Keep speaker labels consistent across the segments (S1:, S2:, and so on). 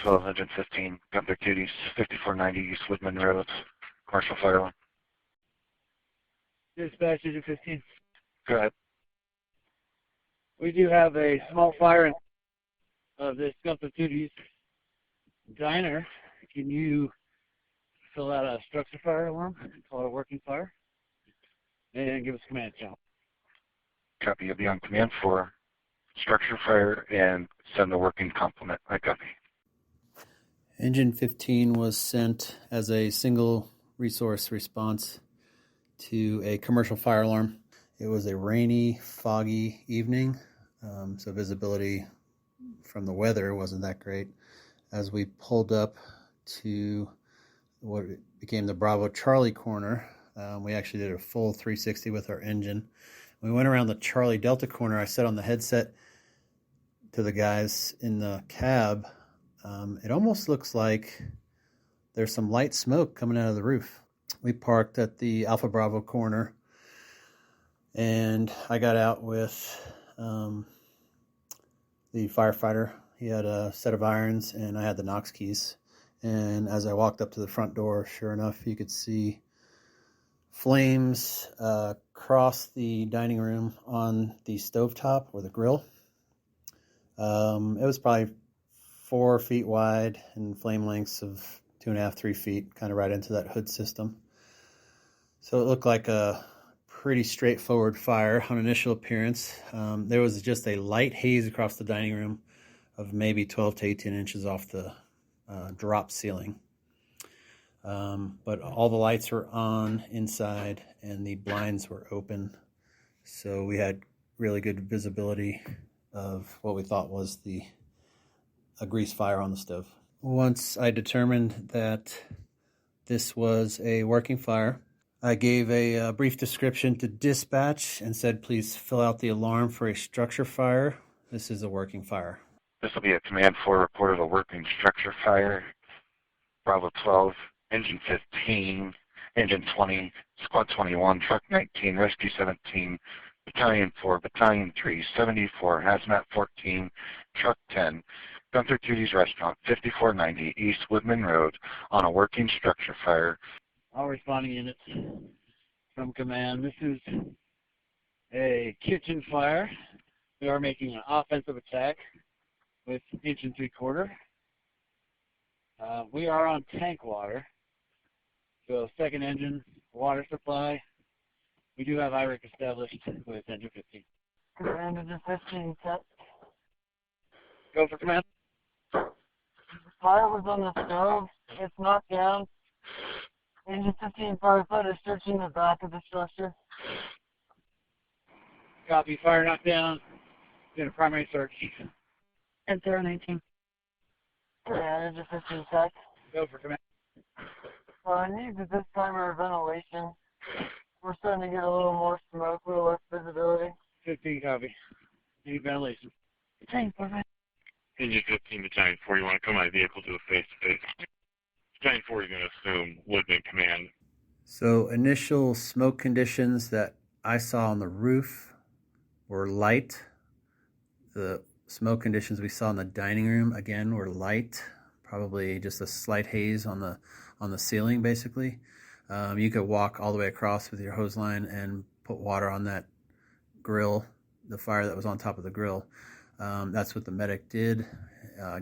S1: 12, Engine 15, Gunther, Toody, 5490 East Woodman Road, commercial fire alarm.
S2: Dispatch Engine 15.
S1: Go ahead.
S2: We do have a small fire in this Gunther Toody's diner. Can you fill out a structure fire alarm, call it a working fire, and give us a command channel?
S1: Copy. You'll be on command for structure fire and send a working complement. I copy.
S3: Engine 15 was sent as a single resource response to a commercial fire alarm. It was a rainy, foggy evening, so visibility from the weather wasn't that great. As we pulled up to what became the Bravo Charlie corner, we actually did a full 360 with our engine. We went around the Charlie Delta corner. I said on the headset to the guys in the cab, it almost looks like there's some light smoke coming out of the roof. We parked at the Alpha Bravo corner, and I got out with the firefighter. He had a set of irons, and I had the Knox keys. And as I walked up to the front door, sure enough, you could see flames across the dining room on the stovetop or the grill. It was probably 4 feet wide and flame lengths of 2.5, 3 feet, kind of right into that hood system. So it looked like a pretty straightforward fire on initial appearance. There was just a light haze across the dining room of maybe 12 to 18 inches off the drop ceiling. But all the lights were on inside and the blinds were open. So we had really good visibility of what we thought was a grease fire on the stove. Once I determined that this was a working fire, I gave a brief description to dispatch and said, please fill out the alarm for a structure fire. This is a working fire.
S1: This will be a command 4 report of a working structure fire. Bravo 12, Engine 15, Engine 20, Squad 21, Truck 19, Rescue 17, Battalion 4, Battalion 3, 74, Hazmat 14, Truck 10, Gunther Toody's Restaurant, 5490 East Woodman Road, on a working structure fire.
S2: All responding units from command. This is a kitchen fire. We are making an offensive attack with engine 3/4. We are on tank water, so second engine water supply. We do have IRIC established with engine 15.
S4: Command engine 15 set.
S2: Go for command.
S4: Fire was on the stove. It's knocked down. Engine 15 firefighter searching the back of the structure.
S2: Copy. Fire knocked down. Doing a primary search.
S4: At 019. Command engine 15 set.
S2: Go for command.
S4: I need that this time our ventilation. We're starting to get a little more smoke, a little less visibility.
S2: 15 copy. Need ventilation.
S4: Tank, perfect.
S5: Engine 15, Battalion 4, you want to come my vehicle to a face-to-face. Battalion 4 is going to assume Woodman command.
S3: So initial smoke conditions that I saw on the roof were light. The smoke conditions we saw in the dining room, again, were light. Probably just a slight haze on the ceiling, basically. You could walk all the way across with your hose line and put water on that grill, the fire that was on top of the grill. That's what the medic did.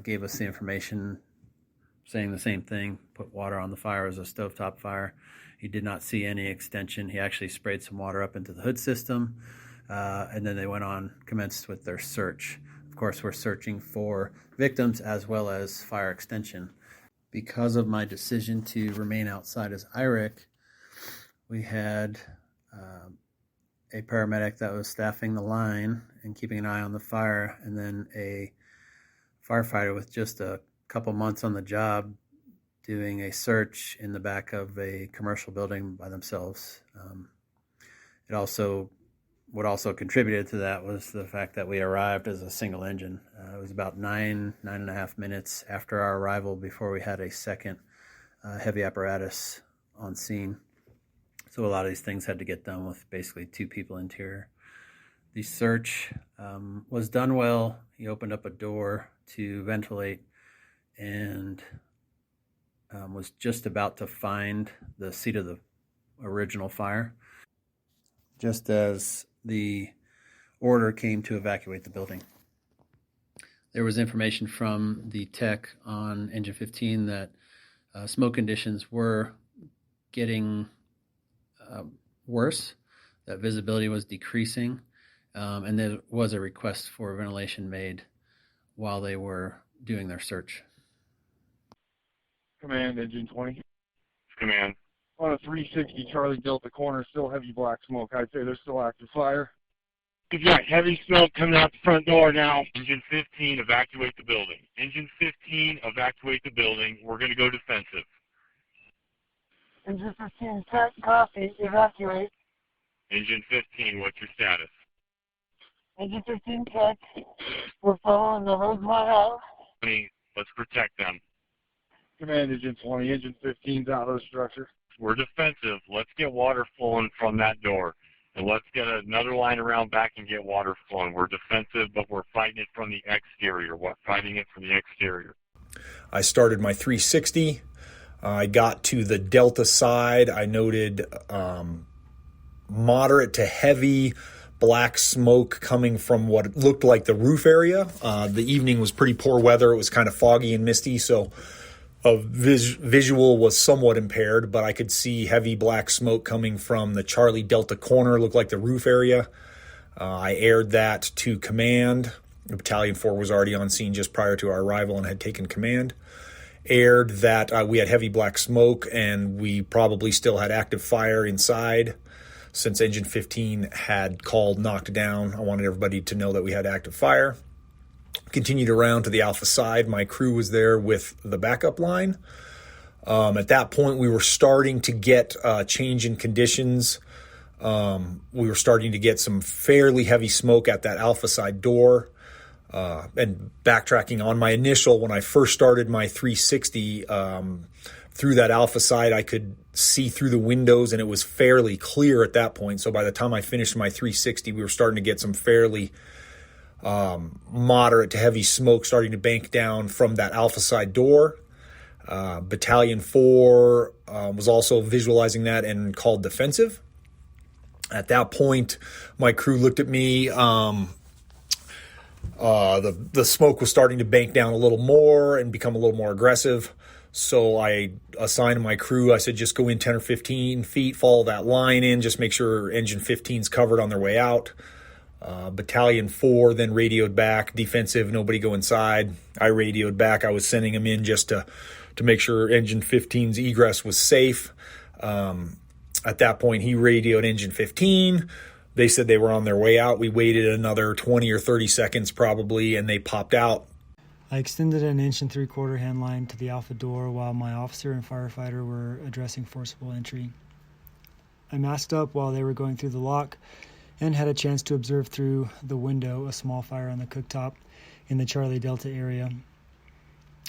S3: Gave us the information saying the same thing, put water on the fire as a stovetop fire. He did not see any extension. He actually sprayed some water up into the hood system, and then they went on, commenced with their search. Of course, we're searching for victims as well as fire extension. Because of my decision to remain outside as IRIC, we had a paramedic that was staffing the line and keeping an eye on the fire, and then a firefighter with just a couple months on the job doing a search in the back of a commercial building by themselves. What also contributed to that was the fact that we arrived as a single engine. It was about 9.5 minutes after our arrival before we had a second heavy apparatus on scene. So a lot of these things had to get done with basically 2 people interior. The search was done well. He opened up a door to ventilate and was just about to find the seat of the original fire, just as the order came to evacuate the building. There was information from the tech on engine 15 that smoke conditions were getting worse, that visibility was decreasing, and there was a request for ventilation made while they were doing their search.
S6: Command, Engine 20.
S5: Command.
S6: On a 360 Charlie Delta corner, still heavy black smoke. I'd say there's still active fire.
S5: We've got heavy smoke coming out the front door now. Engine 15, evacuate the building. Engine 15, evacuate the building. We're going to go defensive.
S4: Engine 15, tech, copy, evacuate.
S5: Engine 15, what's your status?
S4: Engine 15, tech, we're following the road line out.
S5: Let's protect them.
S6: Command, Engine 20. Engine 15's out of the structure.
S5: We're defensive. Let's get water flowing from that door. And let's get another line around back and get water flowing. We're defensive, but we're fighting it from the exterior.
S7: I started my 360. I got to the Delta side. I noted moderate to heavy black smoke coming from what looked like the roof area. The evening was pretty poor weather. It was kind of foggy and misty, so visual was somewhat impaired, but I could see heavy black smoke coming from the Charlie Delta corner, looked like the roof area. I aired that to command. The Battalion 4 was already on scene just prior to our arrival and had taken command. Aired that we had heavy black smoke and we probably still had active fire inside. Since Engine 15 had called knocked down, I wanted everybody to know that we had active fire. Continued around to the Alpha side. My crew was there with the backup line. At that point, we were starting to get change in conditions. We were starting to get some fairly heavy smoke at that Alpha side door. And backtracking on my initial, when I first started my 360, through that Alpha side, I could see through the windows and it was fairly clear at that point. So by the time I finished my 360, we were starting to get some fairly moderate to heavy smoke starting to bank down from that Alpha side door. Battalion 4 was also visualizing that and called defensive. At that point, my crew looked at me. The smoke was starting to bank down a little more and become a little more aggressive. So I assigned my crew, I said, just go in 10 or 15 feet, follow that line in, just make sure Engine 15's covered on their way out. Battalion 4 then radioed back, defensive, nobody go inside. I radioed back. I was sending them in just to make sure Engine 15's egress was safe. At that point, he radioed Engine 15. They said they were on their way out. We waited another 20 or 30 seconds probably, and they popped out.
S8: I extended an 1 3/4 hand line to the Alpha door while my officer and firefighter were addressing forcible entry. I masked up while they were going through the lock and had a chance to observe through the window a small fire on the cooktop in the Charlie Delta area.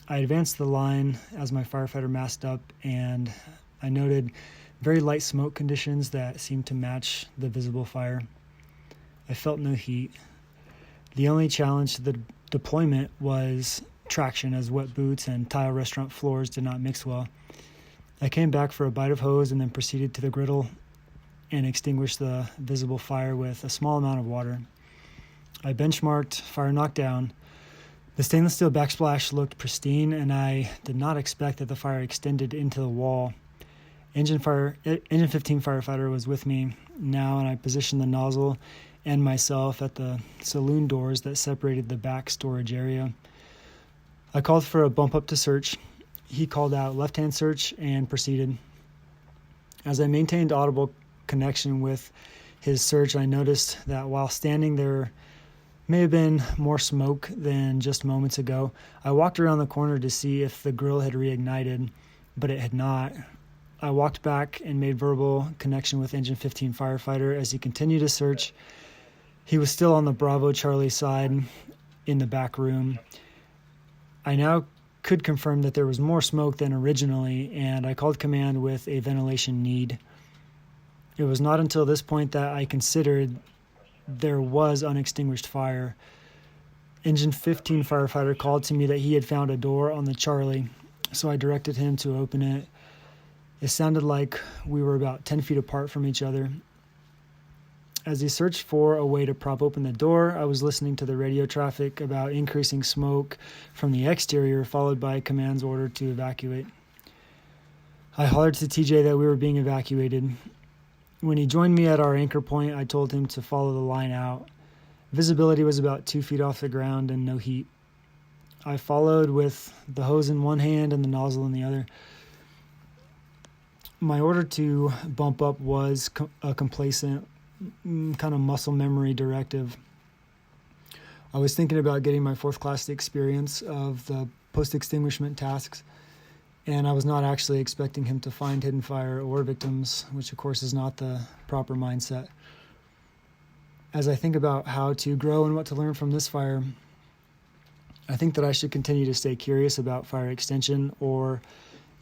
S8: I advanced the line as my firefighter masked up, and I noted very light smoke conditions that seemed to match the visible fire. I felt no heat. The only challenge to the deployment was traction, as wet boots and tile restaurant floors did not mix well. I came back for a bite of hose and then proceeded to the griddle and extinguished the visible fire with a small amount of water. I benchmarked fire knockdown. The stainless steel backsplash looked pristine, and I did not expect that the fire extended into the wall. Engine 15 firefighter was with me now, and I positioned the nozzle and myself at the saloon doors that separated the back storage area. I called for a bump up to search. He called out left-hand search and proceeded. As I maintained audible connection with his search, I noticed that while standing there may have been more smoke than just moments ago. I walked around the corner to see if the grill had reignited, but it had not. I walked back and made verbal connection with Engine 15 firefighter as he continued to search. He was still on the Bravo Charlie side in the back room. I now could confirm that there was more smoke than originally, and I called command with a ventilation need. It was not until this point that I considered there was unextinguished fire. Engine 15 firefighter called to me that he had found a door on the Charlie, so I directed him to open it. It sounded like we were about 10 feet apart from each other. As he searched for a way to prop open the door, I was listening to the radio traffic about increasing smoke from the exterior, followed by a command's order to evacuate. I hollered to TJ that we were being evacuated. When he joined me at our anchor point, I told him to follow the line out. Visibility was about 2 feet off the ground and no heat. I followed with the hose in one hand and the nozzle in the other. My order to bump up was a complacent, kind of muscle memory directive. I was thinking about getting my fourth class experience of the post-extinguishment tasks, and I was not actually expecting him to find hidden fire or victims, which of course is not the proper mindset. As I think about how to grow and what to learn from this fire, I think that I should continue to stay curious about fire extension or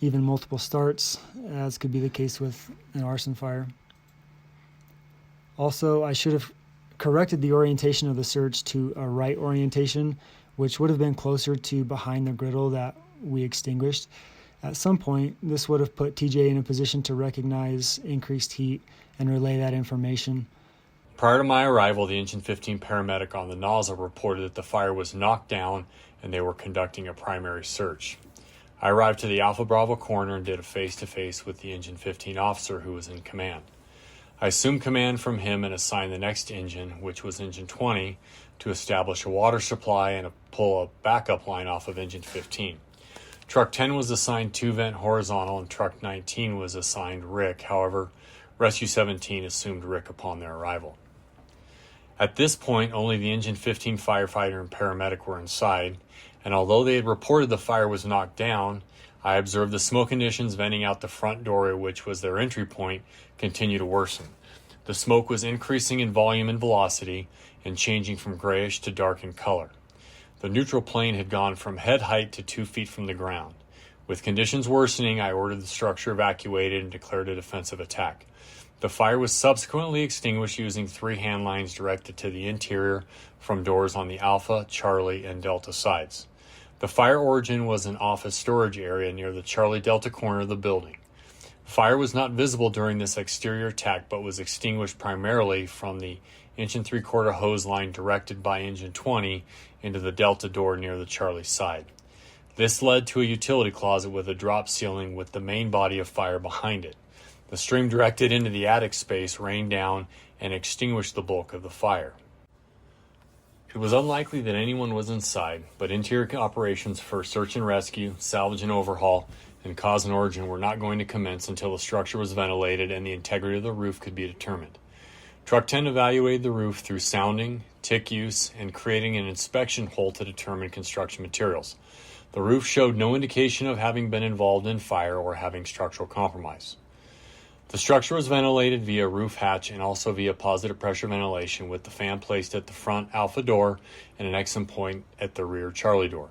S8: even multiple starts, as could be the case with an arson fire. Also, I should have corrected the orientation of the search to a right orientation, which would have been closer to behind the griddle that we extinguished. At some point, this would have put TJ in a position to recognize increased heat and relay that information.
S9: Prior to my arrival, the Engine 15 paramedic on the nozzle reported that the fire was knocked down and they were conducting a primary search. I arrived to the Alpha Bravo corner and did a face-to-face with the Engine 15 officer who was in command. I assumed command from him and assigned the next engine, which was Engine 20, to establish a water supply and pull a backup line off of Engine 15. Truck 10 was assigned 2-vent horizontal and Truck 19 was assigned Rick. However, Rescue 17 assumed Rick upon their arrival. At this point, only the Engine 15 firefighter and paramedic were inside, and although they had reported the fire was knocked down, I observed the smoke conditions venting out the front door, which was their entry point, continue to worsen. The smoke was increasing in volume and velocity and changing from grayish to dark in color. The neutral plane had gone from head height to 2 feet from the ground. With conditions worsening, I ordered the structure evacuated and declared a defensive attack. The fire was subsequently extinguished using 3 hand lines directed to the interior from doors on the Alpha, Charlie, and Delta sides. The fire origin was an office storage area near the Charlie Delta corner of the building. Fire was not visible during this exterior attack, but was extinguished primarily from the 1 3/4 hose line directed by Engine 20 into the Delta door near the Charlie side. This led to a utility closet with a drop ceiling with the main body of fire behind it. The stream directed into the attic space rained down and extinguished the bulk of the fire. It was unlikely that anyone was inside, but interior operations for search and rescue, salvage and overhaul, and cause and origin were not going to commence until the structure was ventilated and the integrity of the roof could be determined. Truck 10 evaluated the roof through sounding, tick use, and creating an inspection hole to determine construction materials. The roof showed no indication of having been involved in fire or having structural compromise. The structure was ventilated via roof hatch and also via positive pressure ventilation, with the fan placed at the front Alpha door and an exit point at the rear Charlie door.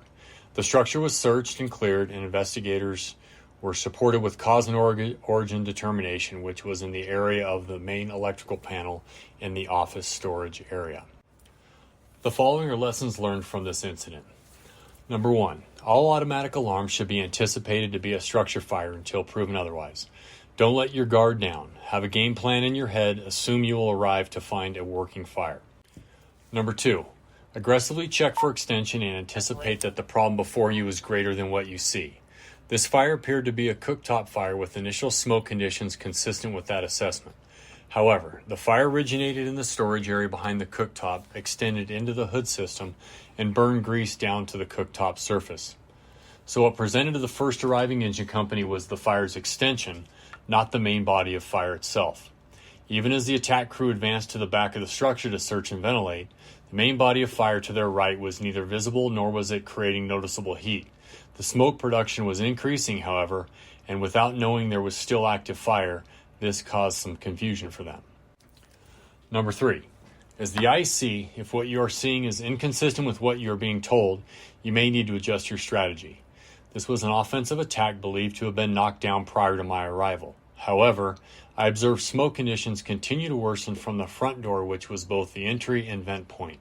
S9: The structure was searched and cleared, and investigators were supported with cause and origin determination, which was in the area of the main electrical panel in the office storage area. The following are lessons learned from this incident. Number 1, all automatic alarms should be anticipated to be a structure fire until proven otherwise. Don't let your guard down. Have a game plan in your head. Assume you will arrive to find a working fire. Number 2, aggressively check for extension and anticipate that the problem before you is greater than what you see. This fire appeared to be a cooktop fire with initial smoke conditions consistent with that assessment. However, the fire originated in the storage area behind the cooktop, extended into the hood system, and burned grease down to the cooktop surface. So what presented to the first arriving engine company was the fire's extension, not the main body of fire itself. Even as the attack crew advanced to the back of the structure to search and ventilate, the main body of fire to their right was neither visible nor was it creating noticeable heat. The smoke production was increasing, however, and without knowing there was still active fire, this caused some confusion for them. Number 3, as the IC, if what you are seeing is inconsistent with what you are being told, you may need to adjust your strategy. This was an offensive attack believed to have been knocked down prior to my arrival. However, I observed smoke conditions continue to worsen from the front door, which was both the entry and vent point.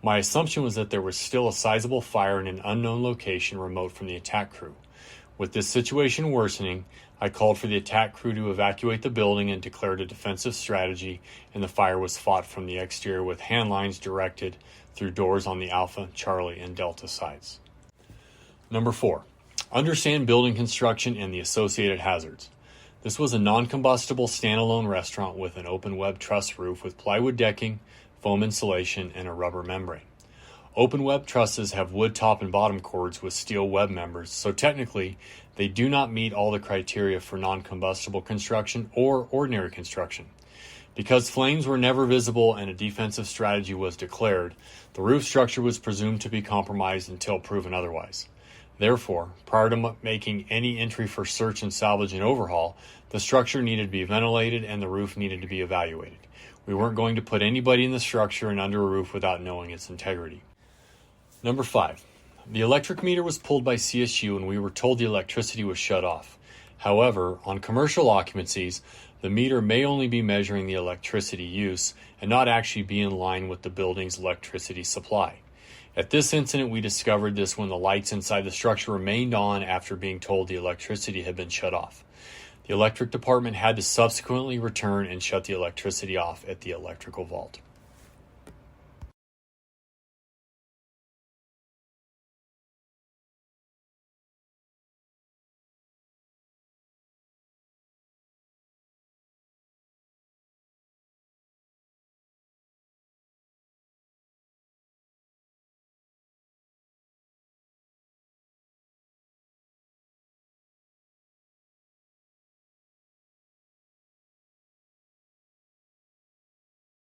S9: My assumption was that there was still a sizable fire in an unknown location remote from the attack crew. With this situation worsening, I called for the attack crew to evacuate the building and declared a defensive strategy, and the fire was fought from the exterior with hand lines directed through doors on the Alpha, Charlie, and Delta sides. Number 4. Understand building construction and the associated hazards. This was a non-combustible standalone restaurant with an open web truss roof with plywood decking, foam insulation, and a rubber membrane. Open web trusses have wood top and bottom cords with steel web members, so technically they do not meet all the criteria for non-combustible construction or ordinary construction. Because flames were never visible and a defensive strategy was declared, the roof structure was presumed to be compromised until proven otherwise. Therefore, prior to making any entry for search and salvage and overhaul, the structure needed to be ventilated and the roof needed to be evaluated. We weren't going to put anybody in the structure and under a roof without knowing its integrity. Number 5. The electric meter was pulled by CSU and we were told the electricity was shut off. However, on commercial occupancies, the meter may only be measuring the electricity use and not actually be in line with the building's electricity supply. At this incident, we discovered this when the lights inside the structure remained on after being told the electricity had been shut off. The electric department had to subsequently return and shut the electricity off at the electrical vault.